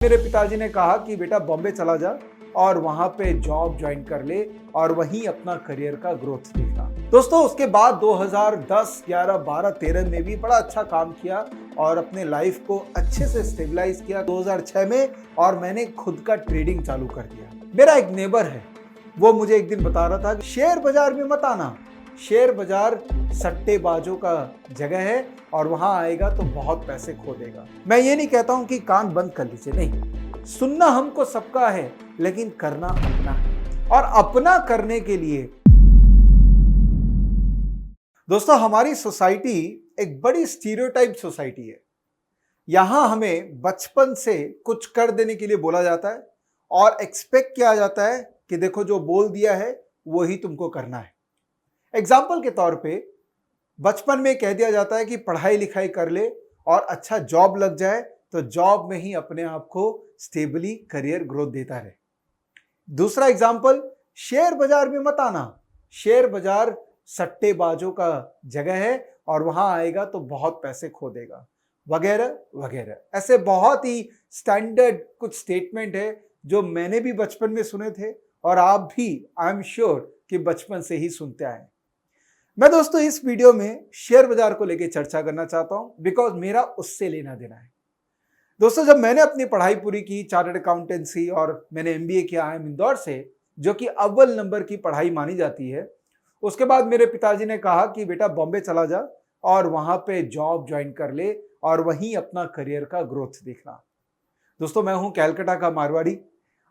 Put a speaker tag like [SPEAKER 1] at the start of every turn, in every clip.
[SPEAKER 1] मेरे पिताजी ने कहा कि बेटा बॉम्बे चला जा और वहां पे जॉब ज्वाइन कर ले और वहीं अपना करियर का ग्रोथ देखना। दोस्तों उसके बाद 2010, 11, 12, 13 में भी बड़ा अच्छा काम किया और अपने लाइफ को अच्छे से स्टेबलाइज किया 2006 में, और मैंने खुद का ट्रेडिंग चालू कर दिया। मेरा एक नेबर है, वो मुझे एक दिन बता रहा था कि शेयर बाजार में मत आना, शेयर बाजार सट्टेबाजों का जगह है और वहां आएगा तो बहुत पैसे खो देगा। मैं ये नहीं कहता हूं कि कान बंद कर लीजिए, नहीं, सुनना हमको सबका है लेकिन करना अपना है। और अपना करने के लिए दोस्तों हमारी सोसाइटी एक बड़ी स्टीरियोटाइप सोसाइटी है। यहां हमें बचपन से कुछ कर देने के लिए बोला जाता है और एक्सपेक्ट किया जाता है कि देखो जो बोल दिया है वही तुमको करना है। एग्जाम्पल के तौर पे बचपन में कह दिया जाता है कि पढ़ाई लिखाई कर ले और अच्छा जॉब लग जाए तो जॉब में ही अपने आप को स्टेबली करियर ग्रोथ देता रहे। दूसरा एग्जाम्पल, शेयर बाजार में मत आना, शेयर बाजार सट्टेबाजों का जगह है और वहां आएगा तो बहुत पैसे खो देगा, वगैरह वगैरह। ऐसे बहुत ही स्टैंडर्ड कुछ स्टेटमेंट है जो मैंने भी बचपन में सुने थे और आप भी आई एम श्योर कि बचपन से ही सुनते आए। मैं दोस्तों इस वीडियो में शेयर बाजार को लेकर चर्चा करना चाहता हूं बिकॉज मेरा उससे लेना देना है। दोस्तों जब मैंने अपनी पढ़ाई पूरी की चार्टर्ड अकाउंटेंसी और मैंने एमबीए किया IIM इंदौर से, जो कि अव्वल नंबर की पढ़ाई मानी जाती है, उसके बाद मेरे पिताजी ने कहा कि बेटा बॉम्बे चला जा और वहां पे जॉब ज्वाइन कर ले और वहीं अपना करियर का ग्रोथ देखना। दोस्तों मैं हूं कैलकाटा का मारवाड़ी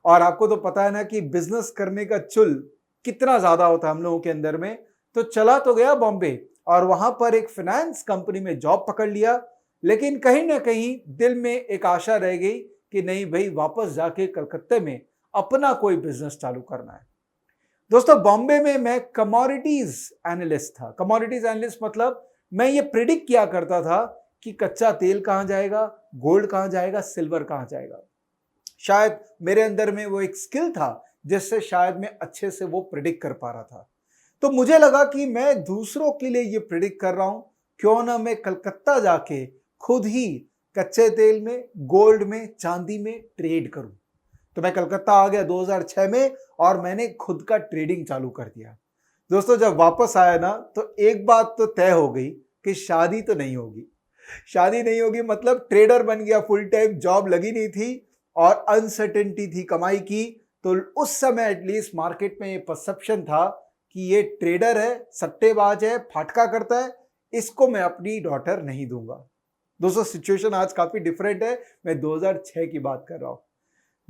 [SPEAKER 1] और आपको तो पता है ना कि बिजनेस करने का चुल कितना ज्यादा होता है हम लोगों के अंदर में। तो चला तो गया बॉम्बे और वहां पर एक फाइनेंस कंपनी में जॉब पकड़ लिया, लेकिन कहीं ना कहीं दिल में एक आशा रह गई कि नहीं भाई, वापस जाके कलकत्ते में अपना कोई बिजनेस चालू करना है। दोस्तों बॉम्बे में मैं कमोडिटीज एनालिस्ट था। कमोडिटीज एनालिस्ट मतलब मैं ये प्रिडिक्ट किया करता था कि कच्चा तेल कहां जाएगा, गोल्ड कहां जाएगा, सिल्वर कहां जाएगा। शायद मेरे अंदर में वो एक स्किल था जिससे शायद मैं अच्छे से वो प्रिडिक्ट कर पा रहा था। तो मुझे लगा कि मैं दूसरों के लिए ये प्रिडिक्ट कर रहा हूं, क्यों ना मैं कलकत्ता जाके खुद ही कच्चे तेल में, गोल्ड में, चांदी में ट्रेड करूं। तो मैं कलकत्ता आ गया 2006 में और मैंने खुद का ट्रेडिंग चालू कर दिया। दोस्तों जब वापस आया ना तो एक बात तो तय हो गई कि शादी तो नहीं होगी। शादी नहीं होगी मतलब ट्रेडर बन गया फुल टाइम, जॉब लगी नहीं थी और अनसर्टेनिटी थी कमाई की। तो उस समय एटलीस्ट मार्केट में ये परसेप्शन था कि ये ट्रेडर है, सट्टेबाज है, फाटका करता है, इसको मैं अपनी डॉटर नहीं दूंगा। दोस्तों सिचुएशन आज काफी डिफरेंट है, मैं 2006 की बात कर रहा हूं।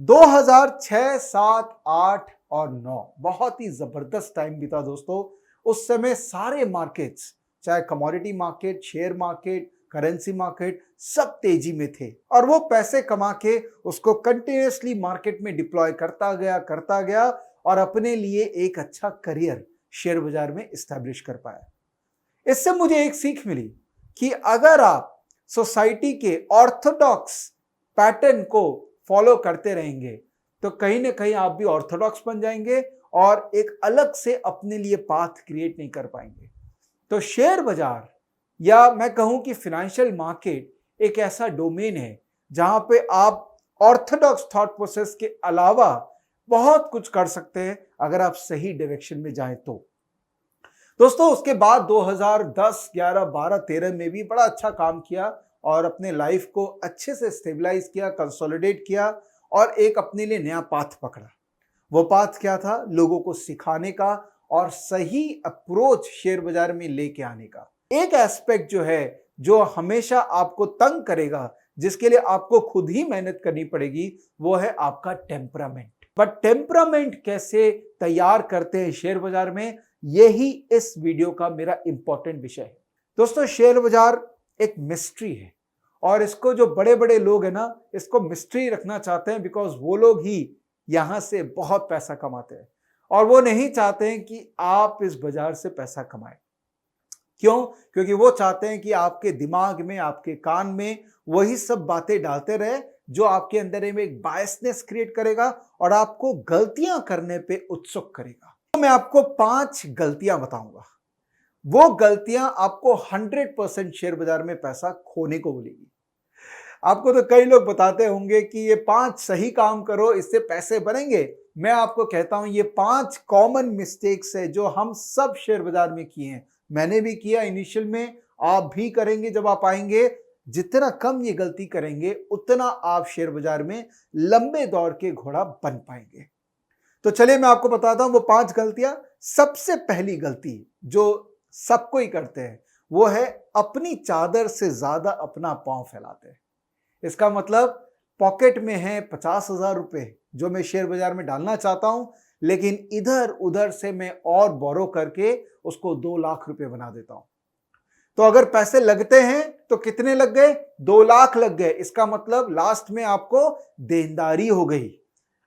[SPEAKER 1] 2006, 7, 8 और 9 बहुत ही जबरदस्त टाइम बीता दोस्तों। उस समय सारे मार्केट्स, चाहे commodity market, share market, currency market, सब तेजी में थे और वो पैसे कमा के उसको कंटिन्यूअसली मार्केट में डिप्लॉय करता गया और अपने लिए एक अच्छा करियर शेयर बाजार में एस्टैब्लिश कर पाया। इससे मुझे एक सीख मिली कि अगर आप सोसाइटी के ऑर्थोडॉक्स पैटर्न को फॉलो करते रहेंगे तो कहीं ना कहीं आप भी ऑर्थोडॉक्स बन जाएंगे और एक अलग से अपने लिए पाथ क्रिएट नहीं कर पाएंगे। तो शेयर बाजार या मैं कहूं कि फाइनेंशियल मार्केट एक ऐसा डोमेन है जहां पे आप ऑर्थोडॉक्स थॉट प्रोसेस के अलावा बहुत कुछ कर सकते हैं अगर आप सही डायरेक्शन में जाएं तो। दोस्तों उसके बाद 2010, 11, 12, 13 में भी बड़ा अच्छा काम किया और अपने लाइफ को अच्छे से स्टेबलाइज किया, कंसोलिडेट किया और एक अपने लिए नया पाथ पकड़ा। वो पाथ क्या था? लोगों को सिखाने का और सही अप्रोच शेयर बाजार में लेके आने का। एक एस्पेक्ट जो है जो हमेशा आपको तंग करेगा, जिसके लिए आपको खुद ही मेहनत करनी पड़ेगी, वो है आपका टेम्परामेंट। बट टेम्परामेंट कैसे तैयार करते हैं शेयर बाजार में, यही इस वीडियो का मेरा इंपॉर्टेंट विषय है। दोस्तों शेयर बाजार एक मिस्ट्री है और इसको जो बड़े बड़े लोग हैं ना, इसको मिस्ट्री रखना चाहते हैं बिकॉज वो लोग ही यहां से बहुत पैसा कमाते हैं और वो नहीं चाहते हैं कि आप इस बाजार से पैसा कमाएं। क्यों? क्योंकि वो चाहते हैं कि आपके दिमाग में, आपके कान में वही सब बातें डालते रहे जो आपके अंदर में एक बायसनेस क्रिएट करेगा और आपको गलतियां करने पे उत्सुक करेगा। तो मैं आपको 5 गलतियां बताऊंगा। वो गलतियां आपको 100% शेयर बाजार में पैसा खोने को बोलेगी। आपको तो कई लोग बताते होंगे कि ये 5 सही काम करो, इससे पैसे बनेंगे। मैं आपको कहता हूं ये 5 कॉमन मिस्टेक्स है जो हम सब शेयर बाजार में किए हैं। मैंने भी किया इनिशियल में, आप भी करेंगे जब आप आएंगे। जितना कम ये गलती करेंगे उतना आप शेयर बाजार में लंबे दौर के घोड़ा बन पाएंगे। तो चलिए मैं आपको बताता हूं वो 5 गलतियां। सबसे पहली गलती जो सबको ही करते हैं वो है अपनी चादर से ज्यादा अपना पांव फैलाते हैं। इसका मतलब पॉकेट में है 50,000 रुपए जो मैं शेयर बाजार में डालना चाहता हूं, लेकिन इधर उधर से मैं और बोरो करके उसको 2 लाख रुपए बना देता हूं। तो अगर पैसे लगते हैं तो कितने लग गए? 2 लाख लग गए। इसका मतलब लास्ट में आपको देनदारी हो गई।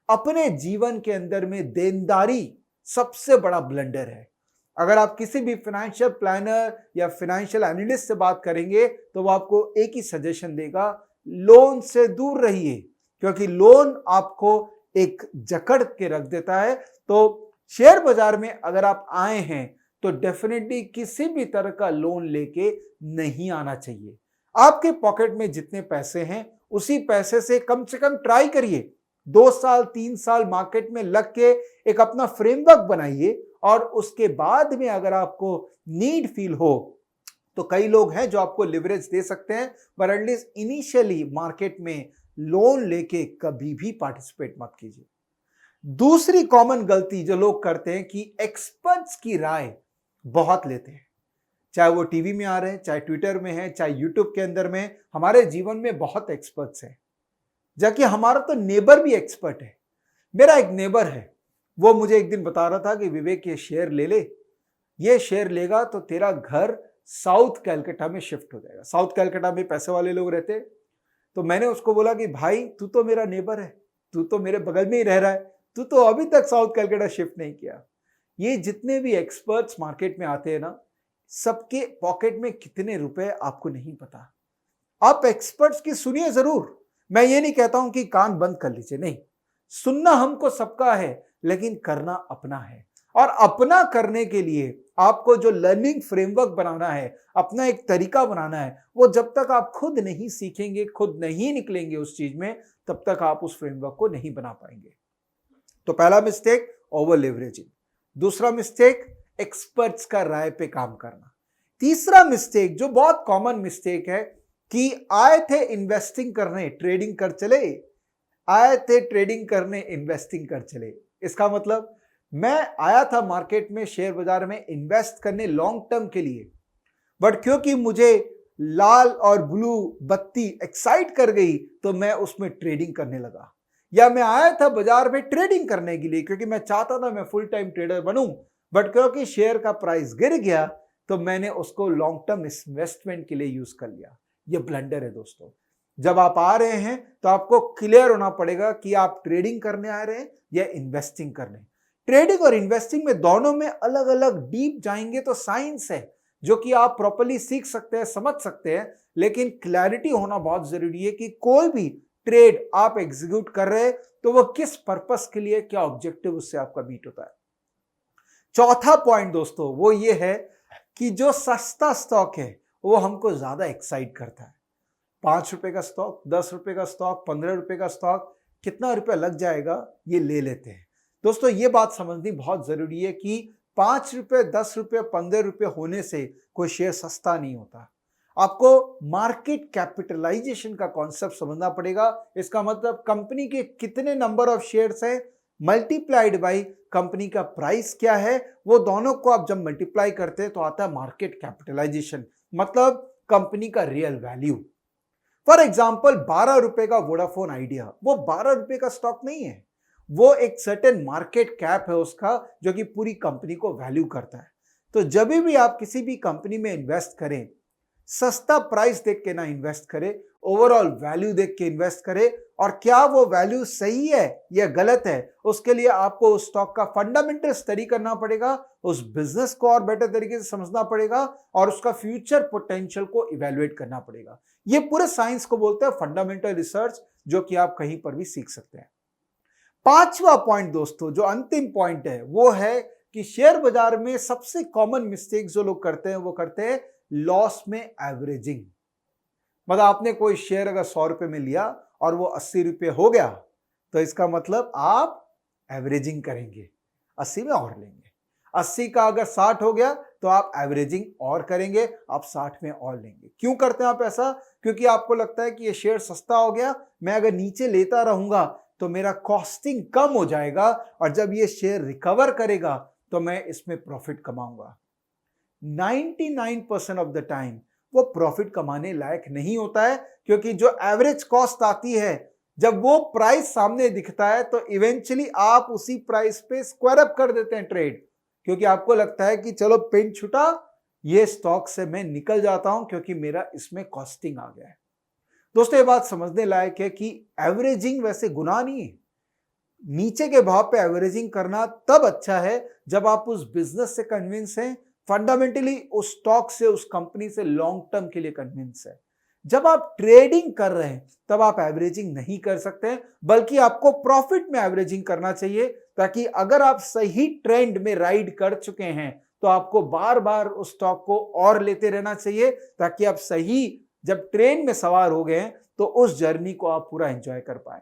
[SPEAKER 1] अपने जीवन के अंदर में देनदारी सबसे बड़ा ब्लंडर है। अगर आप किसी भी फाइनेंशियल प्लानर या फाइनेंशियल एनालिस्ट से बात करेंगे तो वो आपको एक ही सजेशन देगा, लोन से दूर रहिए, क्योंकि लोन आपको एक जकड़ के रख देता है। तो शेयर बाजार में अगर आप आए हैं तो डेफिनेटली किसी भी तरह का लोन लेके नहीं आना चाहिए। आपके पॉकेट में जितने पैसे हैं उसी पैसे से कम ट्राई करिए 2 साल 3 साल मार्केट में लग के एक अपना फ्रेमवर्क बनाइए, और उसके बाद में अगर आपको नीड फील हो तो कई लोग हैं जो आपको लिवरेज दे सकते हैं, पर एटलीस्ट इनिशियली मार्केट में लोन लेके कभी भी पार्टिसिपेट मत कीजिए। दूसरी कॉमन गलती जो लोग करते हैं कि एक्सपर्ट्स की राय बहुत लेते हैं, चाहे वो टीवी में आ रहे हैं, चाहे ट्विटर में है, चाहे यूट्यूब के अंदर में। हमारे जीवन में बहुत एक्सपर्ट्स हैं, जबकि हमारा तो नेबर भी एक्सपर्ट है। मेरा एक नेबर है, वो मुझे एक दिन बता रहा था कि विवेक ये शेयर ले ले, ये शेयर लेगा तो तेरा घर साउथ कलकत्ता में शिफ्ट हो जाएगा। साउथ कलकत्ता में पैसे वाले लोग रहते। तो मैंने उसको बोला कि भाई तू तो मेरा नेबर है, तू तो मेरे बगल में ही रह रहा है, तू तो अभी तक साउथ कलकत्ता शिफ्ट नहीं किया। ये जितने भी एक्सपर्ट्स मार्केट में आते हैं ना, सबके पॉकेट में कितने रुपए आपको नहीं पता। आप एक्सपर्ट्स की सुनिए जरूर, मैं ये नहीं कहता हूं कि कान बंद कर लीजिए, नहीं, सुनना हमको सबका है, लेकिन करना अपना है। और अपना करने के लिए आपको जो लर्निंग फ्रेमवर्क बनाना है, अपना एक तरीका बनाना है, वो जब तक आप खुद नहीं सीखेंगे, खुद नहीं निकलेंगे उस चीज में, तब तक आप उस फ्रेमवर्क को नहीं बना पाएंगे। तो पहला मिस्टेक ओवर लेवरेजिंग। दूसरा मिस्टेक एक्सपर्ट्स का राय पे काम करना। तीसरा मिस्टेक जो बहुत कॉमन मिस्टेक है कि आए थे इन्वेस्टिंग करने, ट्रेडिंग कर चले, आए थे ट्रेडिंग करने, इन्वेस्टिंग कर चले। इसका मतलब मैं आया था मार्केट में, शेयर बाजार में इन्वेस्ट करने लॉन्ग टर्म के लिए, बट क्योंकि मुझे लाल और ब्लू बत्ती एक्साइट कर गई तो मैं उसमें ट्रेडिंग करने लगा। या मैं आया था बाजार में ट्रेडिंग करने के लिए क्योंकि मैं चाहता था मैं फुल टाइम ट्रेडर बनूं, बट क्योंकि शेयर का प्राइस गिर गया तो मैंने उसको लॉन्ग टर्म इन्वेस्टमेंट के लिए यूज कर लिया। ये ब्लंडर है दोस्तों। जब आप आ रहे हैं तो आपको क्लियर होना पड़ेगा कि आप ट्रेडिंग करने आ रहे हैं या इन्वेस्टिंग करने। ट्रेडिंग और इन्वेस्टिंग में दोनों में अलग अलग डीप जाएंगे तो साइंस है जो कि आप प्रॉपर्ली सीख सकते हैं, समझ सकते हैं, लेकिन क्लैरिटी होना बहुत जरूरी है कि कोई भी ट्रेड आप एग्जीक्यूट कर रहे हैं तो वो किस पर्पस के लिए, क्या ऑब्जेक्टिव उससे आपका मीट होता है। चौथा पॉइंट दोस्तों वो ये है कि जो सस्ता स्टॉक है वो हमको ज्यादा एक्साइट करता है। 5 रुपए का स्टॉक, 10 रुपए का स्टॉक, 15 रुपए का स्टॉक, कितना रुपया लग जाएगा ये ले लेते हैं। दोस्तों ये बात समझनी बहुत जरूरी है कि 5 रुपए, 10 रुपए, 15 रुपए होने से कोई शेयर सस्ता नहीं होता। आपको मार्केट कैपिटलाइजेशन का कॉन्सेप्ट समझना पड़ेगा। इसका मतलब कंपनी के कितने नंबर ऑफ शेयर्स है मल्टीप्लाइड बाय कंपनी का प्राइस क्या है, वो दोनों को आप जब मल्टीप्लाई करते हैं तो आता है मार्केट कैपिटलाइजेशन, मतलब कंपनी का रियल वैल्यू। फॉर एग्जाम्पल 12 रुपए का वोडाफोन आइडिया, वो 12 रुपए का स्टॉक नहीं है, वो एक सर्टेन मार्केट कैप है उसका जो कि पूरी कंपनी को वैल्यू करता है। तो जब भी आप किसी भी कंपनी में इन्वेस्ट करें, सस्ता प्राइस देख के ना इन्वेस्ट करें, ओवरऑल वैल्यू देख के इन्वेस्ट करें, और क्या वो वैल्यू सही है या गलत है उसके लिए आपको उस स्टॉक का फंडामेंटल स्टडी करना पड़ेगा, उस बिजनेस को और बेटर तरीके से समझना पड़ेगा और उसका फ्यूचर पोटेंशियल को इवेलुएट करना पड़ेगा। ये पूरे साइंस को बोलते हैं फंडामेंटल रिसर्च, जो कि आप कहीं पर भी सीख सकते हैं। पांचवा पॉइंट दोस्तों जो अंतिम पॉइंट है वो है कि शेयर बाजार में सबसे कॉमन मिस्टेक जो लोग करते हैं वो करते हैं लॉस में एवरेजिंग। मतलब आपने कोई शेयर अगर 100 रुपए में लिया और वो 80 रुपए हो गया, तो इसका मतलब आप एवरेजिंग करेंगे, 80 में और लेंगे। 80 का अगर 60 हो गया तो आप एवरेजिंग और करेंगे, आप 60 में और लेंगे। क्यों करते हैं आप ऐसा? क्योंकि आपको लगता है कि ये शेयर सस्ता हो गया, मैं अगर नीचे लेता रहूंगा तो मेरा कॉस्टिंग कम हो जाएगा और जब ये शेयर रिकवर करेगा तो मैं इसमें प्रॉफिट कमाऊंगा। 99% ऑफ द टाइम वो प्रॉफिट कमाने लायक नहीं होता है, क्योंकि जो एवरेज कॉस्ट आती है, जब वो प्राइस सामने दिखता है तो इवेंचुअली आप उसी प्राइस पे स्क्वायर अप कर देते हैं ट्रेड, क्योंकि आपको लगता है कि चलो पिन छुटा, ये स्टॉक से मैं निकल जाता हूं क्योंकि मेरा इसमें कॉस्टिंग आ गया है। दोस्तों ये बात समझने लायक है कि एवरेजिंग वैसे गुनाह नहीं है। नीचे के भाव पे एवरेजिंग करना तब अच्छा है जब आप उस बिजनेस से कन्विंस हैं, फंडामेंटली उस स्टॉक से, उस कंपनी से लॉन्ग टर्म के लिए कन्विंस है। जब आप ट्रेडिंग कर रहे हैं तब आप एवरेजिंग नहीं कर सकते, बल्कि आपको प्रॉफिट में एवरेजिंग करना चाहिए, ताकि अगर आप सही ट्रेंड में राइड कर चुके हैं तो आपको बार बार उस स्टॉक को और लेते रहना चाहिए, ताकि आप सही जब ट्रेन में सवार हो गए हैं तो उस जर्नी को आप पूरा एंजॉय कर पाए।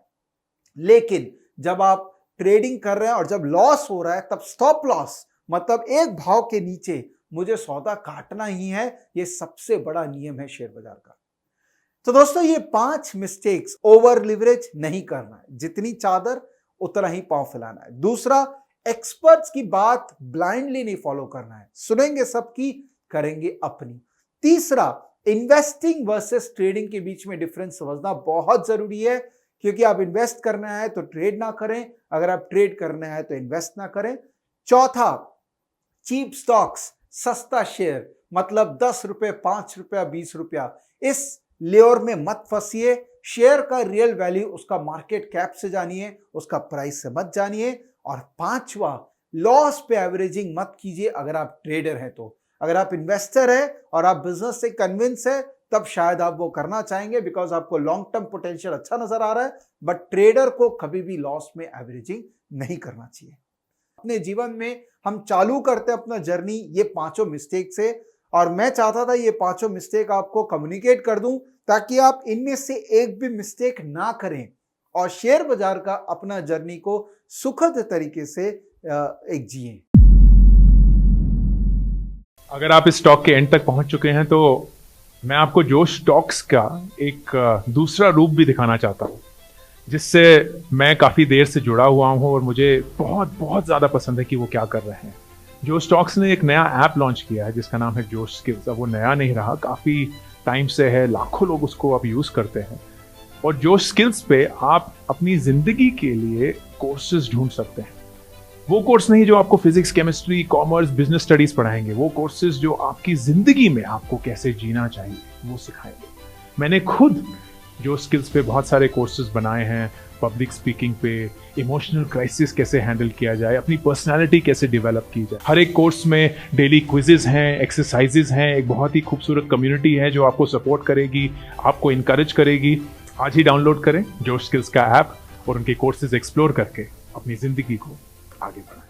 [SPEAKER 1] लेकिन जब आप ट्रेडिंग कर रहे हैं और जब लॉस हो रहा है तब स्टॉप लॉस, मतलब एक भाव के नीचे मुझे सौदा काटना ही है, यह सबसे बड़ा नियम है शेयर बाजार का। तो दोस्तों ये 5 मिस्टेक्स, ओवर लिवरेज नहीं करना है, जितनी चादर उतना ही पांव फैलाना है। दूसरा, एक्सपर्ट्स की बात ब्लाइंडली नहीं फॉलो करना है, सुनेंगे सबकी, करेंगे अपनी। तीसरा, इन्वेस्टिंग वर्सेस ट्रेडिंग के बीच में डिफरेंस समझना बहुत जरूरी है, क्योंकि आप इन्वेस्ट करना है तो ट्रेड ना करें, अगर आप ट्रेड करना है तो इन्वेस्ट ना करें। चौथा, चीप स्टॉक्स, सस्ता शेयर, मतलब 10 रुपए, 5 रुपया, 20 रुपया, इस लेयर में मत फंसिए। शेयर का रियल वैल्यू उसका मार्केट कैप से जानिए, उसका प्राइस से मत जानिए। और पांचवा, लॉस पे एवरेजिंग मत कीजिए अगर आप ट्रेडर हैं तो। अगर आप इन्वेस्टर हैं और आप बिजनेस से कन्विंस है तब शायद आप वो करना चाहेंगे, बिकॉज आपको लॉन्ग टर्म पोटेंशियल अच्छा नजर आ रहा है, बट ट्रेडर को कभी भी लॉस में एवरेजिंग नहीं करना चाहिए। अपने जीवन में हम चालू करते हैं अपना जर्नी ये 5 मिस्टेक से, और मैं चाहता था ये 5 मिस्टेक आपको कम्युनिकेट कर दूं ताकि आप इनमें से एक भी मिस्टेक ना करें और शेयर बाजार का अपना जर्नी को सुखद तरीके से एक जिए।
[SPEAKER 2] अगर आप इस स्टॉक के एंड तक पहुंच चुके हैं तो मैं आपको जोश स्टॉक्स का एक दूसरा रूप भी दिखाना चाहता हूं, जिससे मैं काफ़ी देर से जुड़ा हुआ हूं और मुझे बहुत बहुत ज़्यादा पसंद है कि वो क्या कर रहे हैं। जोश स्टॉक्स ने एक नया ऐप लॉन्च किया है जिसका नाम है जोश स्किल्स। अब वो नया नहीं रहा, काफ़ी टाइम से है, लाखों लोग उसको अब यूज़ करते हैं। और जोश स्किल्स पे आप अपनी ज़िंदगी के लिए कोर्सेज ढूंढ सकते हैं। वो कोर्स नहीं जो आपको physics, chemistry, commerce, business studies पढ़ाएंगे, वो कोर्सेज जो आपकी जिंदगी में आपको कैसे जीना चाहिए वो सिखाएंगे। मैंने खुद जो स्किल्स पे बहुत सारे कोर्सेज बनाए हैं, पब्लिक स्पीकिंग पे, इमोशनल क्राइसिस कैसे हैंडल किया जाए, अपनी पर्सनालिटी कैसे डेवलप की जाए। हर एक कोर्स में डेली क्विजेज हैं, एक्सरसाइजेज हैं, एक बहुत ही खूबसूरत कम्युनिटी है जो आपको सपोर्ट करेगी, आपको इनकरेज करेगी। आज ही डाउनलोड करें जोश स्किल्स का ऐप और उनके कोर्सेज एक्सप्लोर करके अपनी जिंदगी को आगे बढ़ाएं।